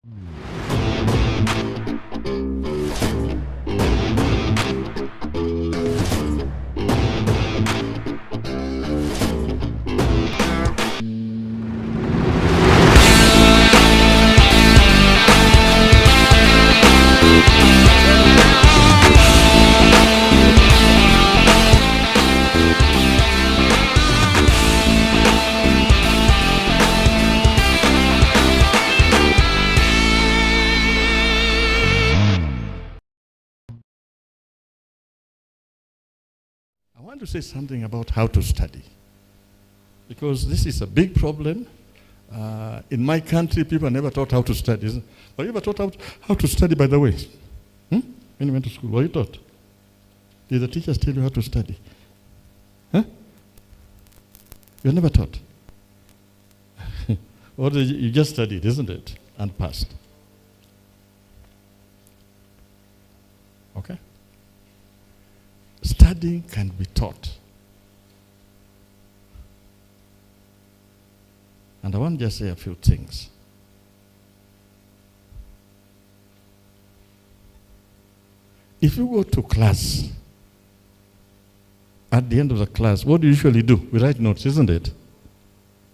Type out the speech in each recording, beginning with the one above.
I want to say something about how to study, because this is a big problem. In my country, people are never taught how to study. Were you ever taught how to study, by the way? When you went to school, were you taught? Did the teachers tell you how to study? Huh? You were never taught. Or you just studied, isn't it? And passed. Okay? Studying can be taught. And I want to just say a few things. If you go to class, at the end of the class, what do you usually do? We write notes, isn't it?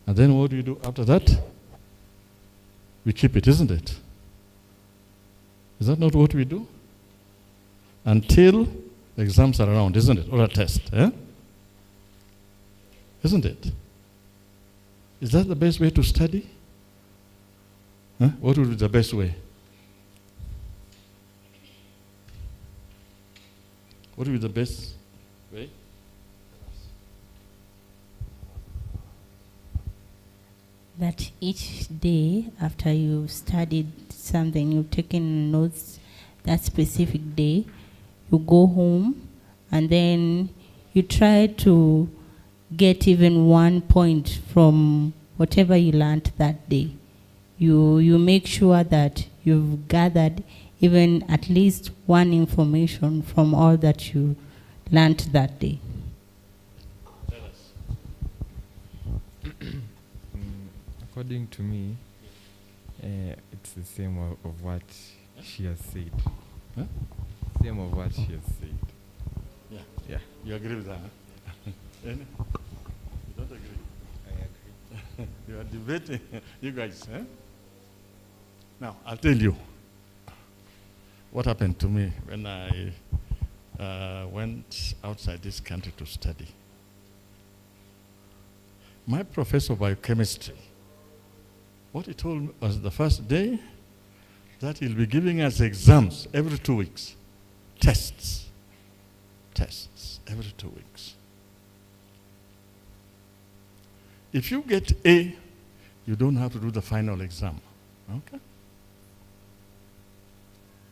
And then what do you do after that? We keep it, isn't it? Is that not what we do? Until the exams are around, isn't it? Or a test, eh? Isn't it? Is that the best way to study? Huh? What would be the best way? What would be the best way? That each day after you've studied something, you've taken notes that specific day, you go home and then you try to get even 1 point from whatever you learned that day. You make sure that you've gathered even at least one information from all that you learned that day. According to me, it's the same of what she has said. Huh? Same of what she has said. Yeah. Yeah. You agree with that? Huh? You don't agree? I agree. You are debating, you guys. Eh? Now, I'll tell you what happened to me when I went outside this country to study. My professor of biochemistry, what he told us the first day, that he'll be giving us exams every 2 weeks. Tests every 2 weeks. If you get A, you don't have to do the final exam. Okay?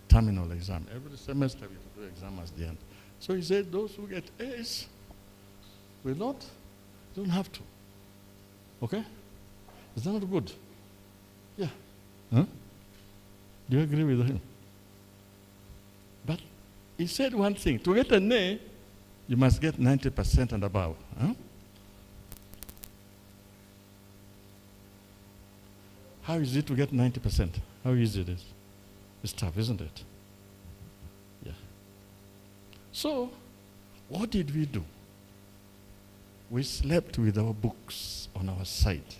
Terminal exam. Every semester we have to do exam at the end. So he said those who get A's will not, don't have to. Okay? Is that not good? Yeah. Huh? Do you agree with him? But he said one thing. To get an A, you must get 90% and above. Huh? How is it to get 90%? How easy it is? It's tough, isn't it? Yeah. So, what did we do? We slept with our books on our side.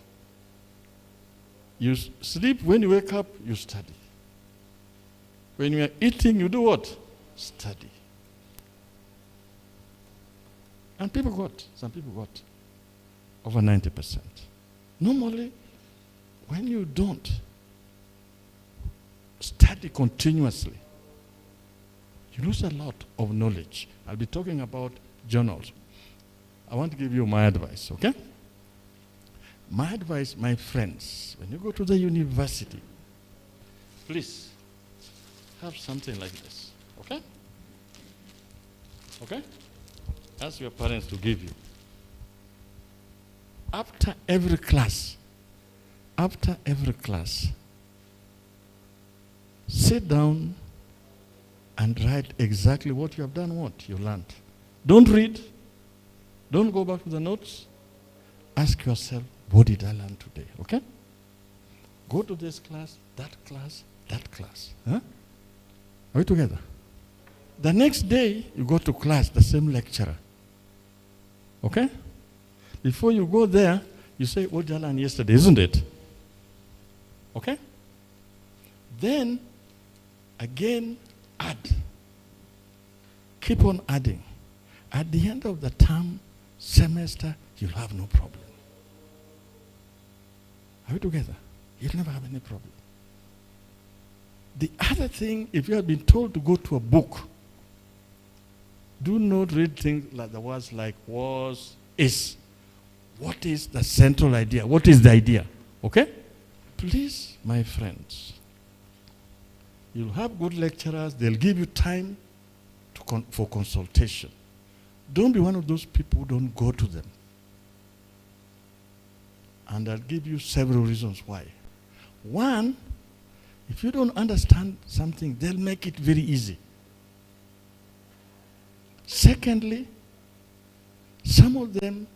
You sleep, when you wake up, you study. When you are eating, you do what? Study. And some people got over 90%. Normally, when you don't study continuously, you lose a lot of knowledge. I'll be talking about journals. I want to give you my advice, okay? My advice, my friends, when you go to the university, please have something like this, okay? Okay? Ask your parents to give you. After every class, sit down and write exactly what you have done, what you learned. Don't read. Don't go back to the notes. Ask yourself, what did I learn today? Okay? Go to this class, that class, that class. Huh? Are we together? The next day, you go to class, the same lecturer. Okay? Before you go there, you say, what did I learn yesterday, isn't it? Okay? Then, again, add. Keep on adding. At the end of the term, semester, you'll have no problem. Are we together? You'll never have any problem. The other thing, if you have been told to go to a book, do not read things like the words like was, is. What is the central idea? What is the idea? Okay? Please, my friends, you'll have good lecturers. They'll give you time for consultation. Don't be one of those people who don't go to them. And I'll give you several reasons why. One, if you don't understand something, they'll make it very easy. Secondly, some of them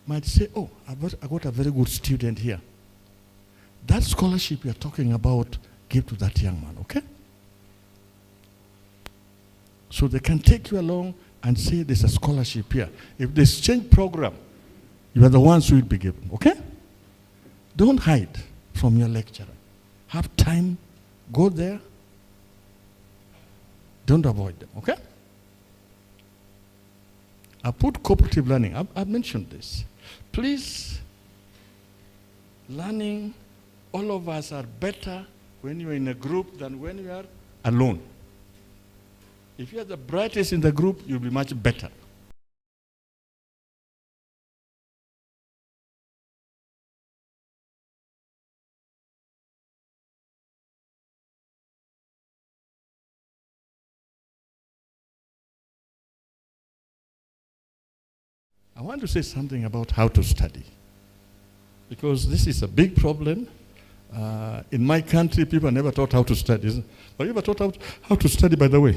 might say, oh, I got a very good student here. That scholarship you're talking about, give to that young man, okay? So they can take you along and say there's a scholarship here. If there's exchange program, you are the ones who will be given, okay? Don't hide from your lecturer. Have time, go there. Don't avoid them, okay? I put cooperative learning. I've mentioned this. Please, learning, all of us are better when you're in a group than when you are alone. If you're the brightest in the group, you'll be much better. I want to say something about how to study, because this is a big problem. In my country, people are never taught how to study. But you ever taught how to study, by the way?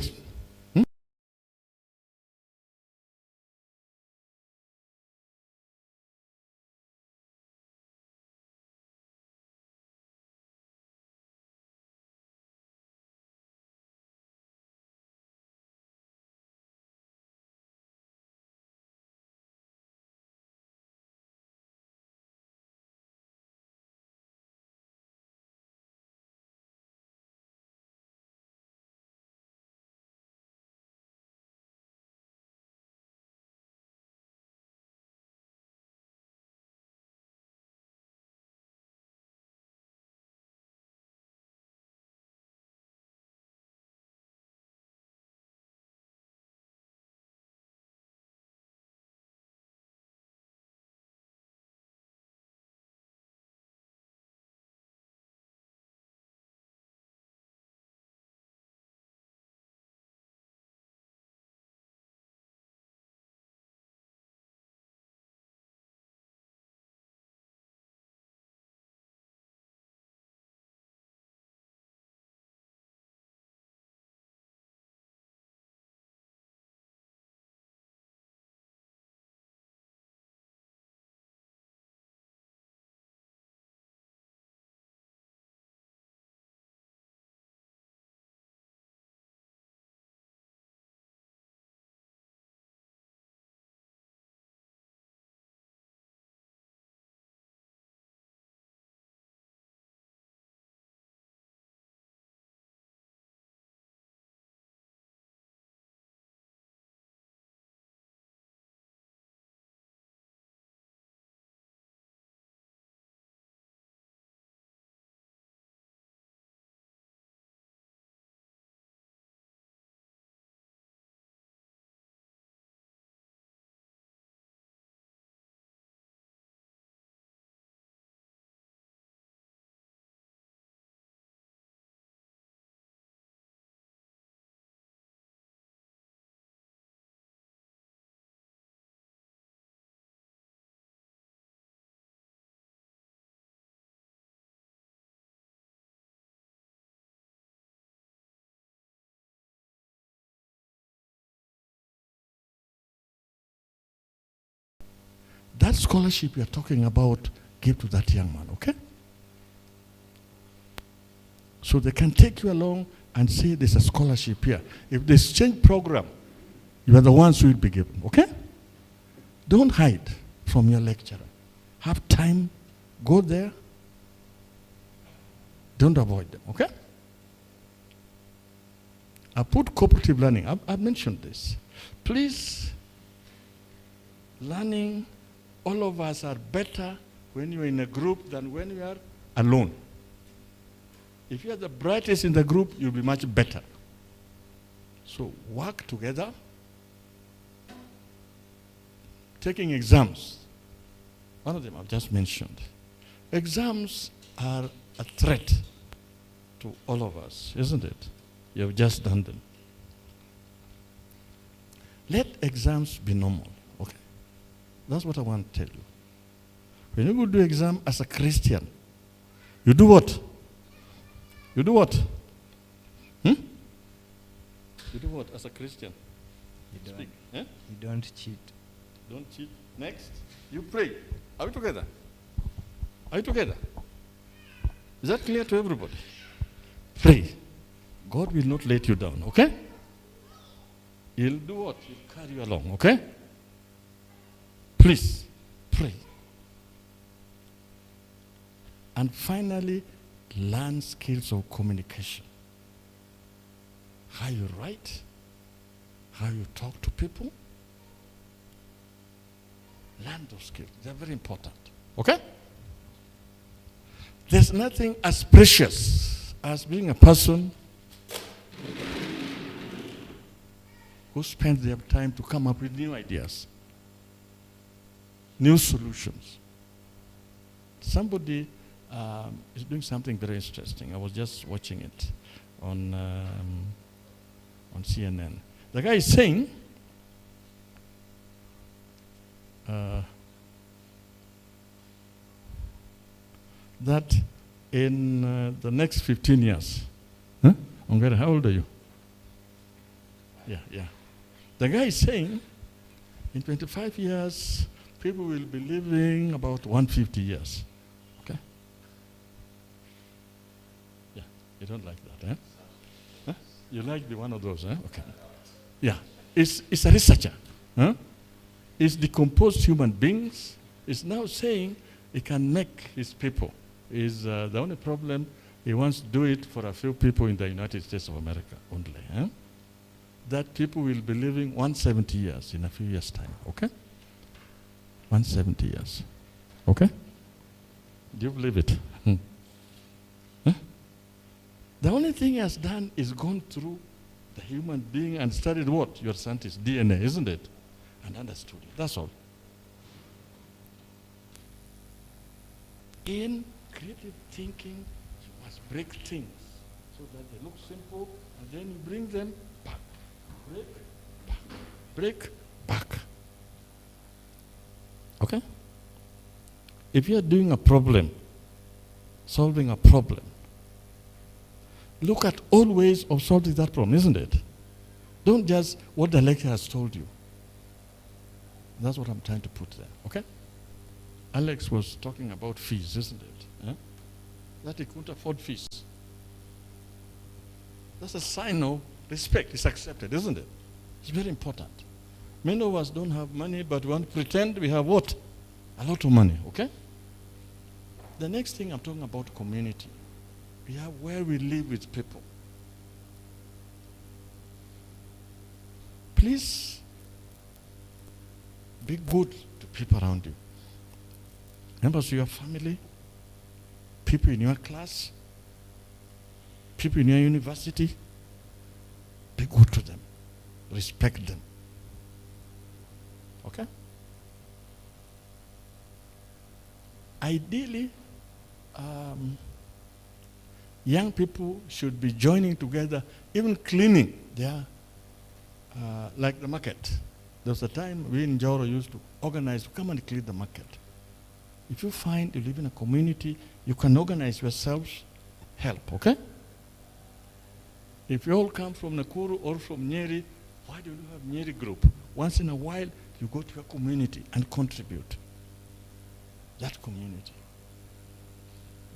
That scholarship you're talking about, give to that young man, okay? So they can take you along and say there's a scholarship here. If there's exchange program, you are the ones who will be given, okay? Don't hide from your lecturer. Have time, go there. Don't avoid them, okay? I put cooperative learning. I've mentioned this. Please, learning, all of us are better when you're in a group than when you are alone. If you are the brightest in the group, you'll be much better. So work together. Taking exams. One of them I've just mentioned. Exams are a threat to all of us, isn't it? You have just done them. Let exams be normal, okay? That's what I want to tell you. When you go do exam as a Christian, you do what? You do what? You do what as a Christian? You Eh? You don't cheat. Don't cheat. Next, you pray. Are we together? Are you together? Is that clear to everybody? Pray. God will not let you down, okay? He'll do what? He'll carry you along, okay? Please, pray. And finally, learn skills of communication. How you write, how you talk to people. Learn those skills. They're very important. Okay? There's nothing as precious as being a person who spends their time to come up with new ideas, new solutions. Somebody is doing something very interesting. I was just watching it on CNN. The guy is saying that in the next 15 years, Ongara, how old are you? Yeah. The guy is saying in 25 years, people will be living about 150 years. Okay? Yeah, you don't like that, eh? Huh? You like the one of those, eh? Okay. Yeah, it's a researcher. Huh? It's decomposed human beings. It's now saying he can make his people. Is the only problem, he wants to do it for a few people in the United States of America only. Eh? That people will be living 170 years in a few years' time, okay? 170 years, okay? Do you believe it? Huh? The only thing he has done is gone through the human being and studied what? Your scientist, DNA, isn't it? And understood it, that's all. In creative thinking, you must break things so that they look simple, and then you bring them back. Break, back. Break, back. Okay? If you're doing a problem, solving a problem, look at all ways of solving that problem, isn't it? Don't just what the lecturer has told you. That's what I'm trying to put there, okay? Alex was talking about fees, isn't it? Eh? That he couldn't afford fees. That's a sign of respect. It's accepted, isn't it? It's very important. Many of us don't have money, but we want to pretend we have what? A lot of money, okay? The next thing I'm talking about community. We have where we live with people. Please be good to people around you. Members of your family, people in your class, people in your university, be good to them. Respect them. Okay? Ideally, young people should be joining together, even cleaning their, like the market. There was a time we in Joro used to organize to come and clean the market. If you find you live in a community, you can organize yourselves, help, okay? If you all come from Nakuru or from Nyeri, why do you have Nyeri group? Once in a while, you go to your community and contribute. That community.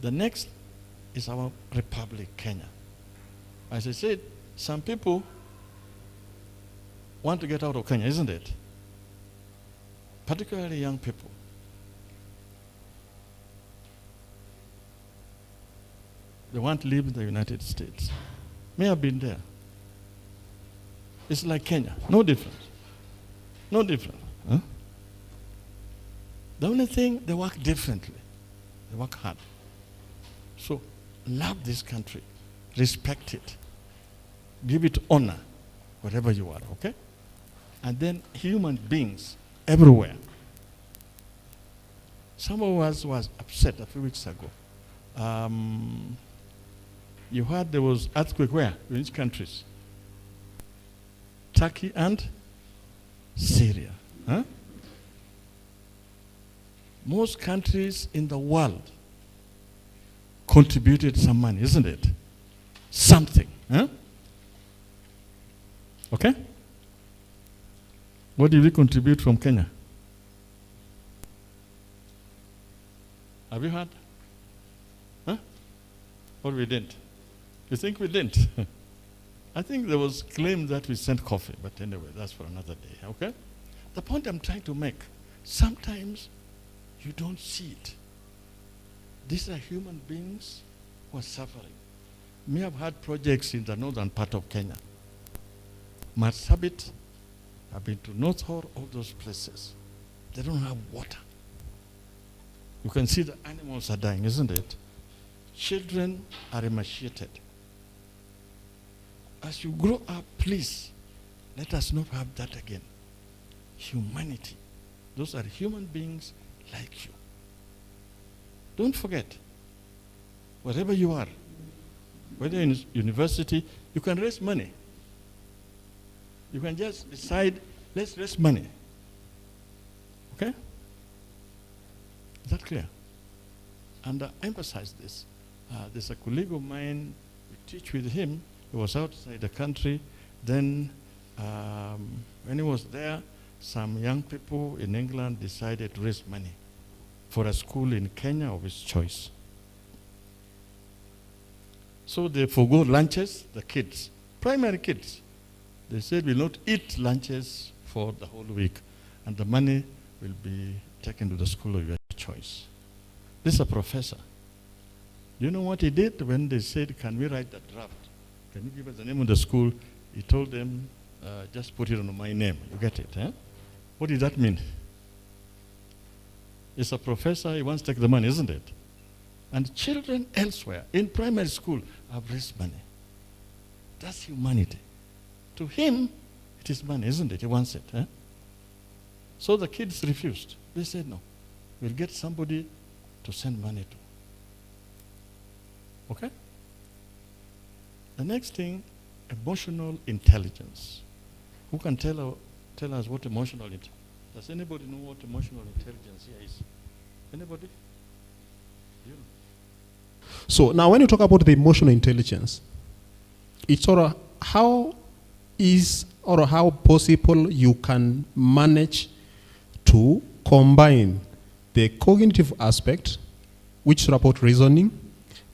The next is our republic, Kenya. As I said, some people want to get out of Kenya, isn't it? Particularly young people. They want to live in the United States. May have been there. It's like Kenya, no difference. No difference. Huh? The only thing, they work differently. They work hard. So love this country, respect it, give it honor wherever you are, okay? And then human beings everywhere. Some of us was upset a few weeks ago. You heard there was earthquake where? In which countries? Turkey and Syria. Huh? Most countries in the world contributed some money, isn't it? Something. Huh? Okay? What did we contribute from Kenya? Have you heard? Huh? Or we didn't? You think we didn't? I think there was claim that we sent coffee, but anyway, that's for another day, okay? The point I'm trying to make, sometimes you don't see it. These are human beings who are suffering. We have had projects in the northern part of Kenya. Marsabit, I've been to North Hall, all those places. They don't have water. You can see the animals are dying, isn't it? Children are emaciated. As you grow up, please, let us not have that again. Humanity. Those are human beings like you. Don't forget, wherever you are, whether in university, you can raise money. You can just decide, let's raise money. Okay? Is that clear? And I emphasize this. There's a colleague of mine, we teach with him. He was outside the country. Then when he was there, some young people in England decided to raise money for a school in Kenya of his choice. So they forgo lunches, the kids, primary kids. They said we'll not eat lunches for the whole week, and the money will be taken to the school of your choice. This is a professor. Do you know what he did when they said, can we write the draft? Can you give us the name of the school? He told them, just put it on my name. You get it, eh? What does that mean? It's a professor, he wants to take the money, isn't it? And children elsewhere, in primary school, have raised money. That's humanity. To him, it is money, isn't it? He wants it. Eh? So the kids refused. They said, no, we'll get somebody to send money to. Okay? The next thing, emotional intelligence. Who can tell us what emotional intelligence? Does anybody know what emotional intelligence here is? Anybody? You know. So now when you talk about the emotional intelligence, it's sort of how is or how possible you can manage to combine the cognitive aspect, which is about reasoning,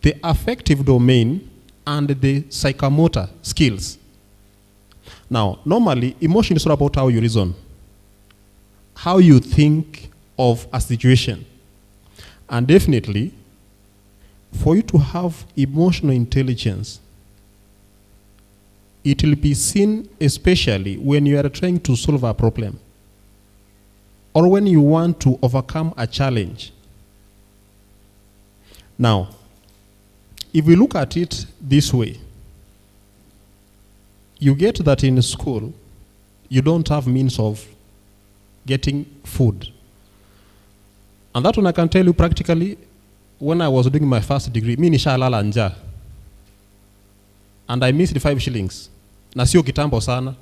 the affective domain, and the psychomotor skills. Now, normally, emotion is all about how you reason, how you think of a situation. And definitely, for you to have emotional intelligence, it will be seen especially when you are trying to solve a problem or when you want to overcome a challenge. Now, if we look at it this way, you get that in school, you don't have means of getting food. And that one I can tell you practically, when I was doing my first degree, mi nishalala njaa. And I missed 5 shillings. Na sio kitambo sana.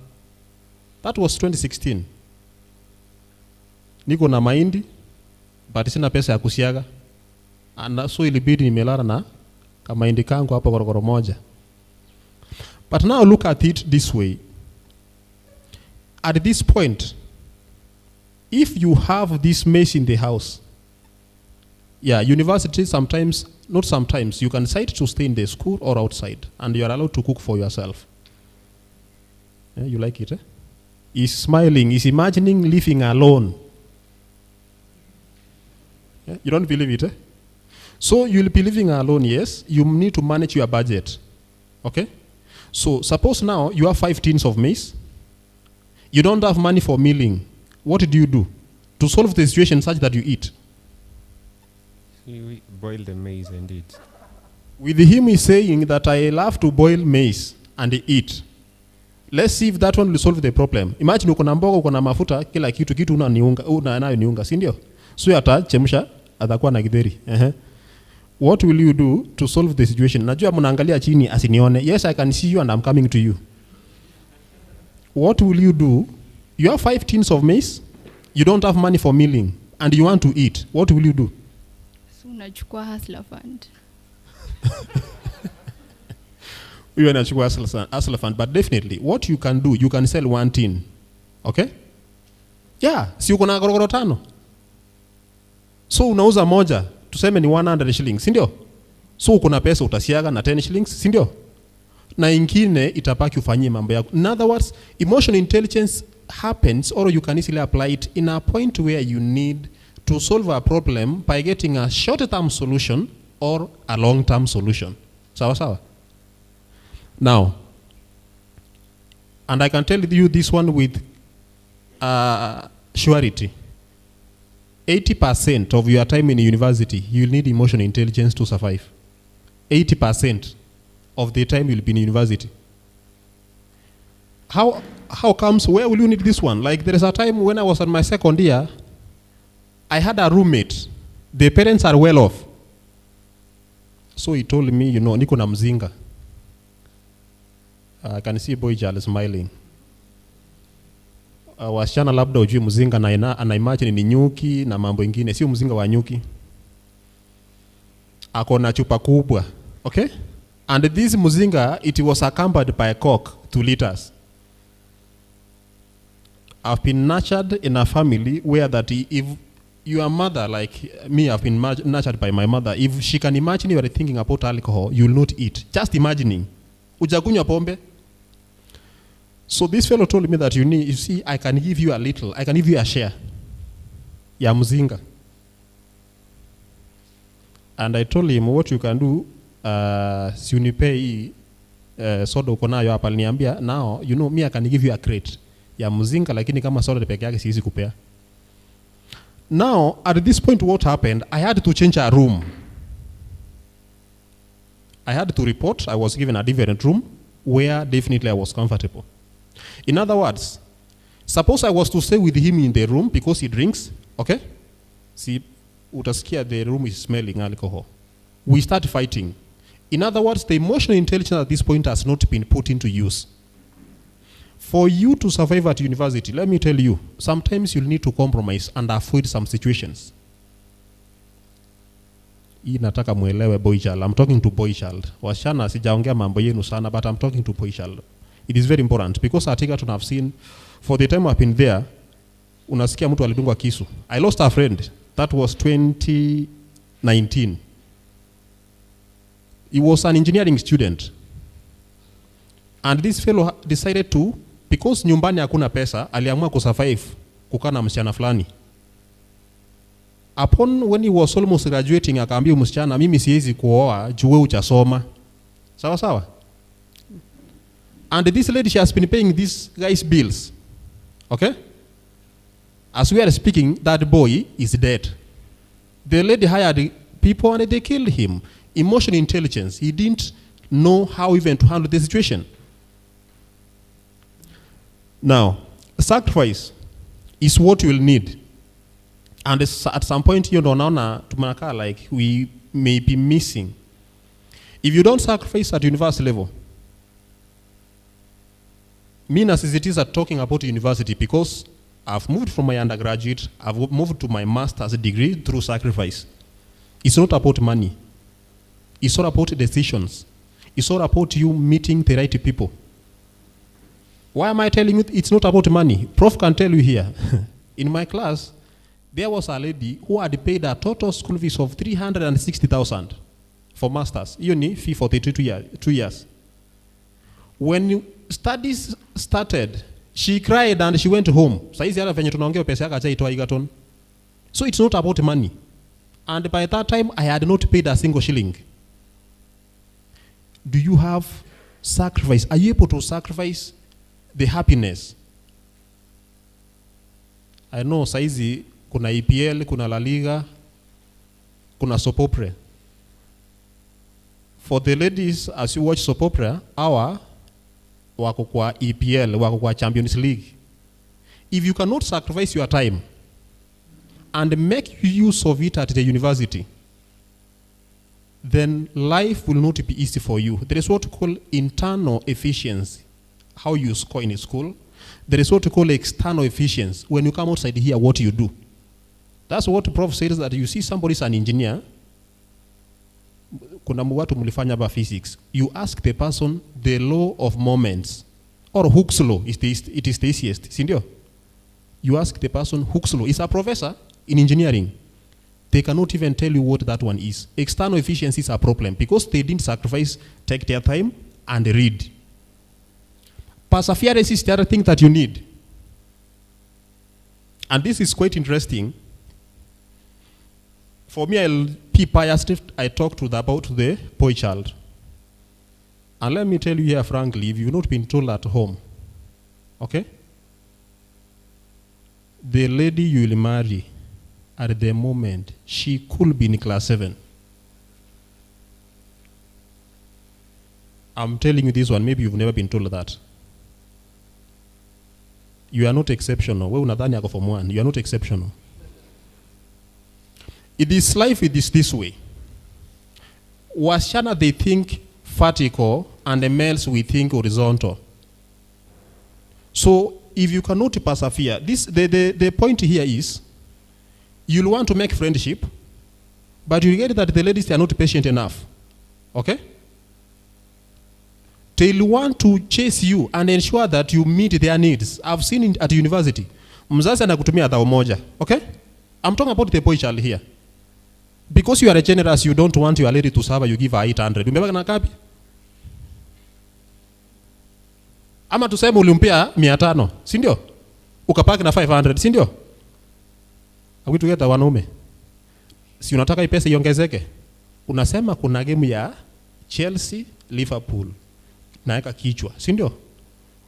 That was 2016. Niko na mahindi, but sina pesa ya kusiaga. And so ilibidi nimelala na kamahindi kangu hapo korokoro moja. But now look at it this way. At this point, if you have this mess in the house, Yeah, university sometimes, not sometimes, you can decide to stay in the school or outside, and you are allowed to cook for yourself. Yeah, you like it, eh? He's smiling, he's imagining living alone. Yeah, you don't believe it, eh? So you'll be living alone, yes. You need to manage your budget, okay? So suppose now you have 5 tins of maize. You don't have money for milling. What do you do to solve the situation such that you eat? We boil the maize and eat. With him he's saying that I love to boil maize and eat. Let's see if that one will solve the problem. Imagine uko na mboga, uko na mafuta, kila kitu una nayo niunga, si ndio? So atachemsha, atakuwa na githeri. What will you do to solve the situation? Najua mnaangalia chini asinione. Yes, I can see you and I'm coming to you. What will you do? You have 5 tins of maize, you don't have money for milling, and you want to eat. What will you do? So unachukua hustler fund. You unachukua hustler fund, but definitely what you can do, you can sell 1 tin. Okay? Yeah, si uko na gorogoro 5. So unauza moja, tuseme ni 100 shillings, si ndio? So uko na pesa utasiaga na 10 shillings, si ndio? Na ingine itapaki ufanyie mambo yako. In other words, emotional intelligence happens, or you can easily apply it in a point where you need to solve a problem by getting a short-term solution or a long-term solution. Sawa sawa? Now, and I can tell you this one with surety. 80% of your time in university, you'll need emotional intelligence to survive. 80% of the time you'll be in university. How comes, where will you need this one? Like there is a time when I was on my second year, I had a roommate. The parents are well off. So he told me, niko na mzinga. I can see boy child smiling. Wasichana labda ujui mzinga na ana imagine ni nyuki na mambo ingine. Sio mzinga wa nyuki. Ako na chupa kubwa. Okay? And this mzinga, it was accompanied by a Coke, 2 liters. I've been nurtured in a family where that if your mother, like me, I've been nurtured by my mother. If she can imagine you are thinking about alcohol, you will not eat. Just imagining. Ujakunywa pombe. So this fellow told me that you see, I can give you a little. I can give you a share. Ya mzinga. And I told him what you can do. Si unipe hii soda uko nayo hapa, aliniambia now me I can give you a crate ya mzinga, lakini kama soda peke yake siwezi kupea. Now at this point what happened, I had to change a room. I had to report. I was given a different room where definitely I was comfortable. In other words, suppose I was to stay with him in the room because he drinks, okay? See, utasikia the room is smelling alcohol. We start fighting. In other words, the emotional intelligence at this point has not been put into use. For you to survive at university, let me tell you, sometimes you'll need to compromise and avoid some situations. Hii nataka muelewe boy child. I'm talking to boy child. Wasichana sijaongea mambo yenu sana, but I'm talking to boy child. It is very important because I think I've seen, for the time I've been there, unasikia mtu alidungwa kisu. I lost a friend. That was 2019. He was an engineering student. And this fellow decided to, because nyumbani hakuna pesa, aliamua kusurvive kukaa na msichana fulani. Upon when he was almost graduating, akaambia msichana, mimi siwezi kuoa juu wewe hujasoma. Sawa sawa? And this lady, she has been paying these guys' bills. Okay? As we are speaking, that boy is dead. The lady hired people and they killed him. Emotional intelligence. He didn't know how even to handle the situation. Now, sacrifice is what you will need. And at some point, tumanaka, like we may be missing. If you don't sacrifice at university level, me nasisitiza talking about university because I've moved from my undergraduate, I've moved to my master's degree through sacrifice. It's not about money. It's not about decisions. It's not about you meeting the right people. Why am I telling you it's not about money? Prof can tell you here. In my class, There was a lady who had paid a total school fees of 360,000 for masters. Uni fee for 2 years. When studies started, she cried and she went home. Saizi hata venye tunaongea pesa yake acha itoa Egerton. So it's not about money. And by that time, I had not paid a single shilling. Do you have sacrifice? Are you able to sacrifice the happiness? I know saizi kuna EPL, kuna La Liga, kuna soap opera. For the ladies, as you watch soap opera, wako kwa EPL, wako kwa Champions League. If you cannot sacrifice your time and make use of it at the university, then life will not be easy for you. There is what we call internal efficiency, how you score in school. There is what we call external efficiency, when you come outside here, what you do. That's what PROF says, that you see somebody is an engineer, kuna watu mulifanya ba physics. You ask the person the law of moments, or Hooke's law, it is the easiest, sindio? You ask the person Hooke's law. Is a professor in engineering. They cannot even tell you what that one is. External efficiency is a problem because they didn't sacrifice, take their time and read. Perseverance is the other thing that you need. And this is quite interesting. For me, I'll be biased if I talk about the boy child. And let me tell you here frankly, if you've not been told at home, okay? The lady you will marry, at the moment, she could be in class 7. I'm telling you this one, maybe you've never been told that. You are not exceptional. We unadhani yako form 1. You are not exceptional. In this life, it is this way. Wasichana, they think vertical, and the males, we think horizontal. So, if you cannot persevere, the point here is, you'll want to make friendship, but you get that the ladies are not patient enough. Okay? They'll want to chase you and ensure that you meet their needs. I've seen it at university. Mzazi anakutumia dhao moja. Okay? I'm talking about the boy child here. Because you are a generous, you don't want your lady to serve, you give her 800. Umebaki na kapi? Ama tuseme ulimpia 500, si ndio? Ukapaki na 500, si ndio? Are we together wanaume? Si unataka pesa iongezeke? Unasema kuna game ya Chelsea, Liverpool. Naeka kichwa, si ndio?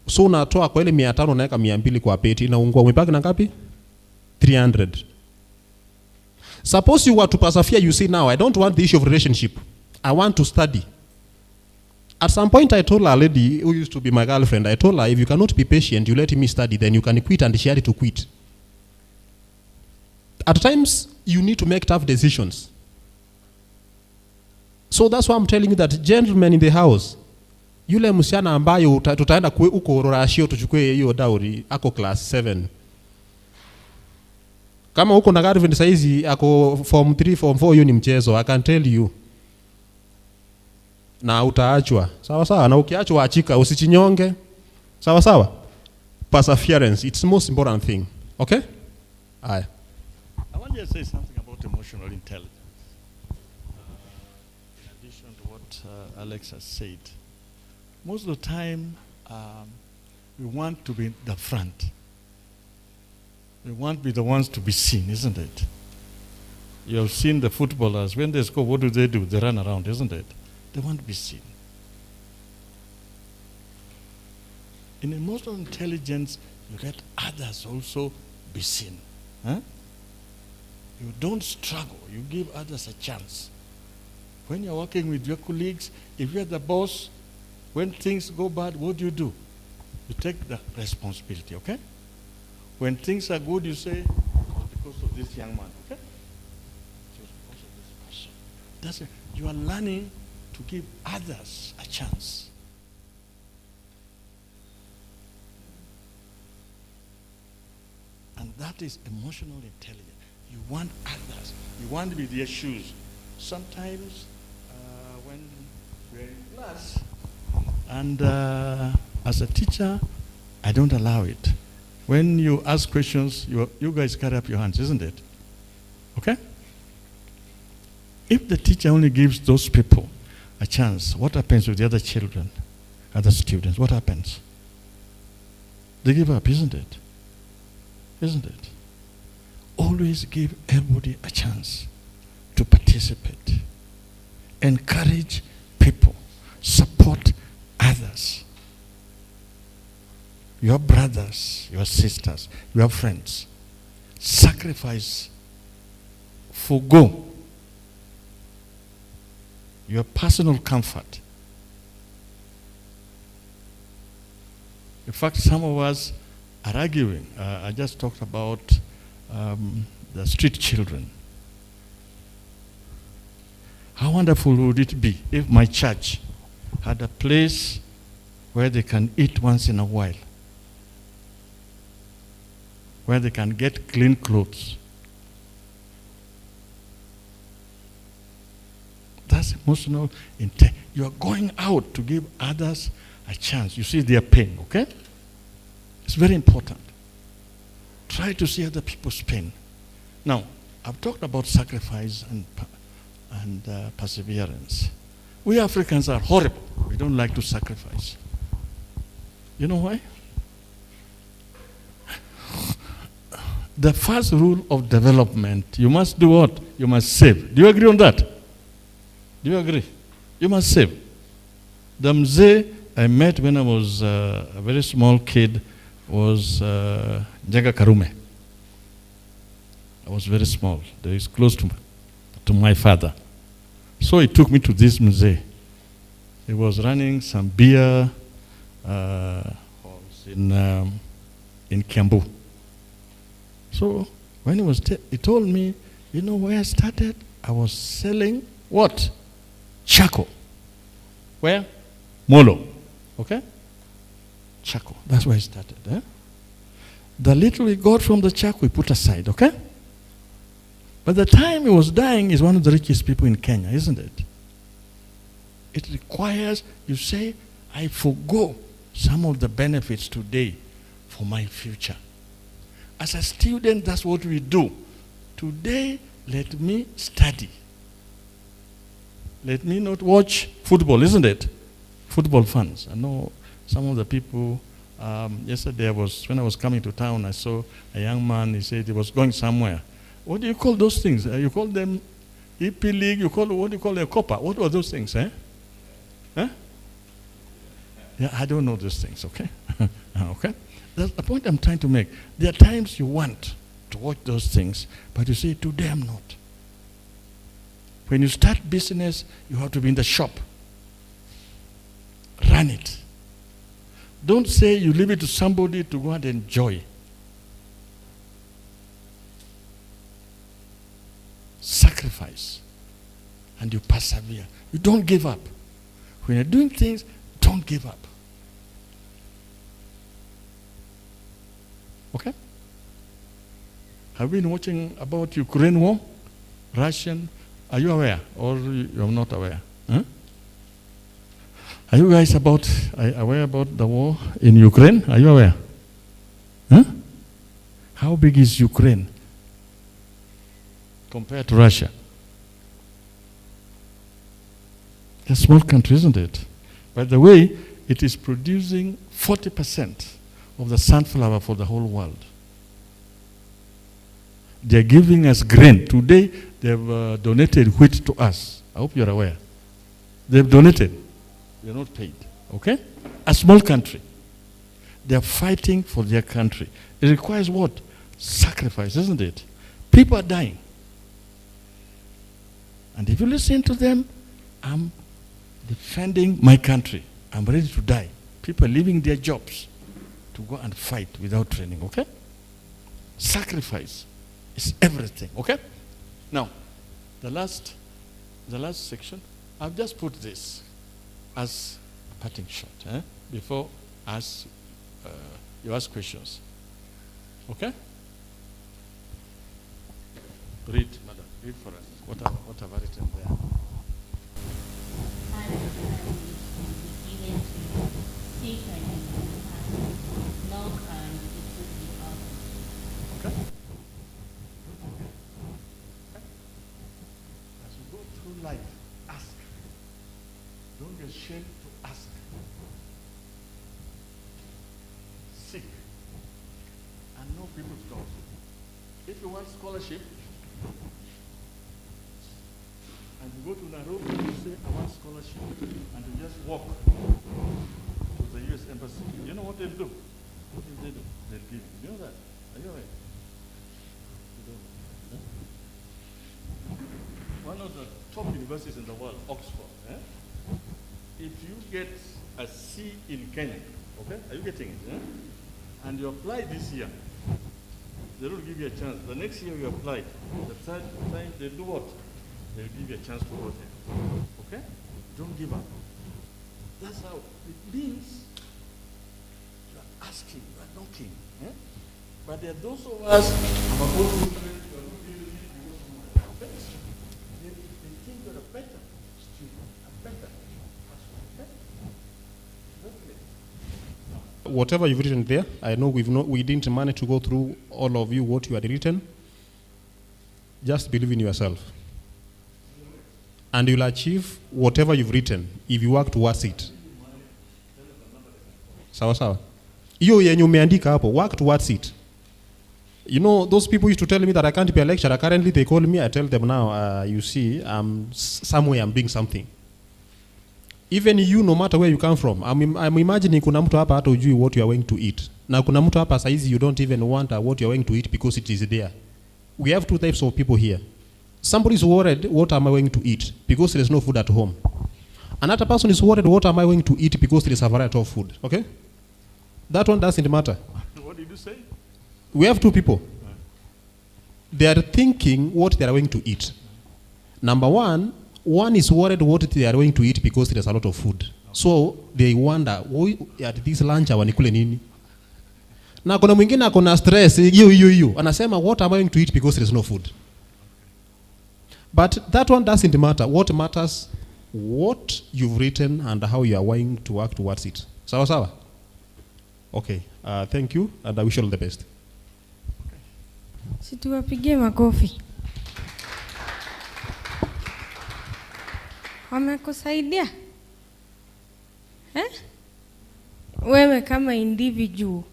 So unatoa kwa ile 500 naeka 200 kwa peti na ungua umebaki na ngapi? 300. Suppose you were to persevere, you say now, I don't want the issue of relationship. I want to study. At some point I told a lady who used to be my girlfriend, I told her, if you cannot be patient, you let me study, then you can quit, and she had to quit. At times, you need to make tough decisions. So that's why I'm telling you that gentlemen in the house, yule msichana ambayo tutaenda uko rorashio tuchukue hiyo dowry, ako class 7. Kama uko na girlfriend saizi, ako form 3, form 4, hiyo ni mchezo, I can tell you. Na utaachwa. Sawa sawa, na ukiachwa achika, usichinyonge. Sawa sawa. Perseverance, it's the most important thing. Okay? Aye. I want you to say something about emotional intelligence. In addition to what Alex has said. Most of the time, we want to be in the front. We want to be the ones to be seen, isn't it? You have seen the footballers, when they score, what do? They run around, isn't it? They want to be seen. In emotional intelligence, you let others also be seen. Huh? You don't struggle, you give others a chance. When you're working with your colleagues, if you're the boss, when things go bad, what do? You take the responsibility, okay? When things are good, you say, because of this young man, okay? Because of this person. That's it. You are learning to give others a chance. And that is emotional intelligence. You want others. You want to be their shoes. Sometimes when we're in class, and as a teacher, I don't allow it. When you ask questions, you guys carry up your hands, isn't it? Okay? If the teacher only gives those people a chance, what happens with the other children, other students? What happens? They give up, isn't it? Isn't it? Always give everybody a chance to participate. Encourage people. Support others. Your brothers, your sisters, your friends. Sacrifice. Forgo your personal comfort. In fact, some of us are arguing. I just talked about the street children. How wonderful would it be if my church had a place where they can eat once in a while, where they can get clean clothes. That's emotional intent. You are going out to give others a chance. You see their pain, okay? It's very important. Try to see other people's pain. Now, I've talked about sacrifice and perseverance. We Africans are horrible. We don't like to sacrifice. You know why? The first rule of development, you must do what? You must save. Do you agree on that? Do you agree? You must save. The mzee I met when I was a very small kid was Jaga Karume. I was very small. He was close to my father. So he took me to this mzee. He was running some beer halls in Kiambu. So when he told me, you know where I started? I was selling what? Charcoal. Where? Molo. Okay? Charcoal. That's where I started. Eh? The little we got from the charcoal, we put aside. Okay? By the time he was dying, he's one of the richest people in Kenya, isn't it? It requires, you say, I forgo some of the benefits today for my future. As a student, that's what we do. Today, let me study. Let me not watch football, isn't it? Football fans. I know some of the people, yesterday when I was coming to town, I saw a young man, he said he was going somewhere. What do you call those things? You call them EP League, what do you call them? Copa? What were those things, eh? Huh? Yeah, I don't know those things, okay? Okay? That's the point I'm trying to make. There are times you want to watch those things, but you say, today I'm not. When you start business, you have to be in the shop. Run it. Don't say you leave it to somebody to go and enjoy. Sacrifice. And you persevere. You don't give up. When you're doing things, don't give up. Okay? Have you been watching about Ukraine war? Russian? Are you aware or you're not aware? Huh? Are you guys aware about the war in Ukraine? Are you aware? Huh? How big is Ukraine compared to Russia? It's a small country, isn't it? By the way, it is producing 40% of the sunflower for the whole world. They're giving us grain. Today, they've donated wheat to us. I hope you're aware. They've donated. They're not paid. Okay? A small country. They're fighting for their country. It requires what? Sacrifice, isn't it? People are dying. And if you listen to them, I'm defending my country. I'm ready to die. People are leaving their jobs to go and fight without training, okay? Sacrifice is everything, okay? Now, the last section, I've just put this as a parting shot, before you ask questions. Okay? Read, madam, read for us. What have I written there? Okay. sick and no people to talk to. If you want scholarship, and you go to Nairobi and you say, I want scholarship, and you just walk to the U.S. Embassy, you know what they'll do? What will they do? They'll give you. You know that? Are you aware? You don't know. One of the top universities in the world, Oxford, if you get a C in Kenya, okay? Are you getting it? And you apply this year, they don't give you a chance. The next year you apply, the third time they do what? They'll give you a chance to go there. Okay? Don't give up. That's how it means you are asking, you are knocking. But there are those of us who are not dealing with it. They think you're a better student, a better person. Whatever you've written there, I know we didn't manage to go through all of you what you had written. Just believe in yourself. And you'll achieve whatever you've written if you work towards it. Sawa sawa. Hiyo yenye umeandika hapo, work towards it. You know, those people used to tell me that I can't be a lecturer. Currently they call me, I tell them now, you see, somewhere I'm doing something. Even you, no matter where you come from, I'm imagining kuna mtu hapa hata ujui what you are going to eat. Na kuna mtu hapa saizi you don't even want what you are going to eat because it is there. We have two types of people here. Somebody is worried, what am I going to eat? Because there is no food at home. Another person is worried, what am I going to eat? Because there is a variety of food. Okay? That one doesn't matter. What did you say? We have two people. They are thinking what they are going to eat. Number one is worried what they are going to eat because there is a lot of food. So they wonder, at this lunch wanikule nini? Na kuna mwingine akona stress, hiyo. Anasema, what am I going to eat because there is no food? But that one doesn't matter. What matters, what you've written and how you are going to work towards it. Sawa sawa? Okay. Thank you and I wish you all the best. Situwapigie makofi. Wamekusaidia? Wewe kama individual,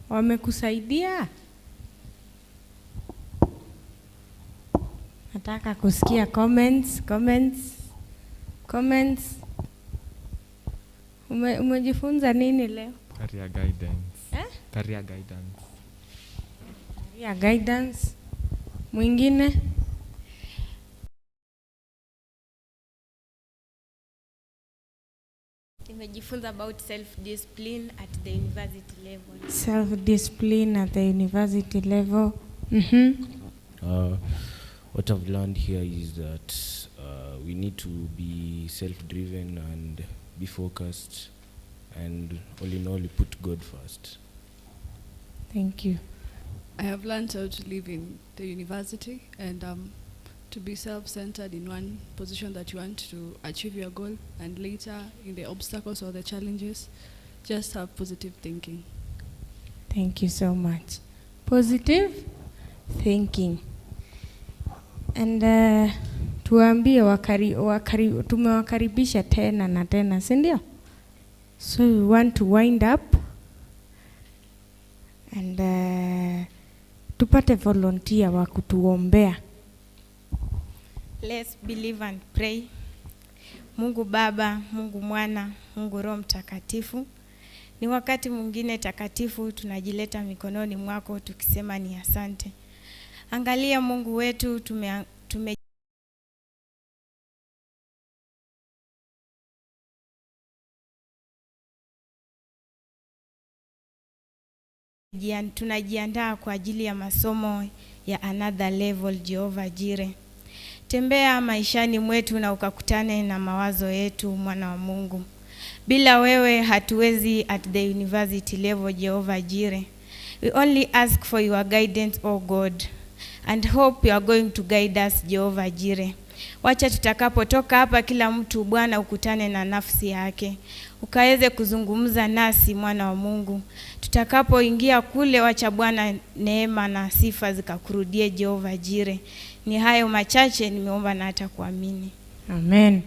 wamekusaidia? Nataka kusikia comments. Umejifunza nini leo? Career guidance. Career guidance. Mwingine? Nimejifunza about self-discipline at the university level. Self-discipline at the university level. What I've learned here is that we need to be self-driven and be focused, and all in all, put God first. Thank you. I have learned how to live in the university and to be self-centered in one position that you want to achieve your goal, and later in the obstacles or the challenges, just have positive thinking. Thank you so much. Positive thinking. And tuambie tumewakaribisha tena na tena, si ndio? So we want to wind up and tupate volunteer wa kutuombea. Let's believe and pray. Mungu Baba, Mungu Mwana, Mungu Roho Mtakatifu, ni wakati mwingine takatifu tunajileta mikononi mwako tukisema ni asante. Angalia Mungu wetu, tunajiandaa kwa ajili ya masomo ya another level. Jehova Jire, tembea maishani mwetu na ukakutane na mawazo yetu, mwana wa Mungu. Bila wewe hatuwezi at the university level. Jehova Jire, we only ask for your guidance, oh God, and hope you are going to guide us. Jehova Jire, wacha tutakapotoka hapa kila mtu Bwana ukutane na nafsi yake, ukaweze kuzungumza nasi, mwana wa Mungu. Tutakapoingia kule, wacha Bwana neema na sifa zikakurudie. Jehova Jire, ni hayo machache nimeomba na hata kuamini. Amen.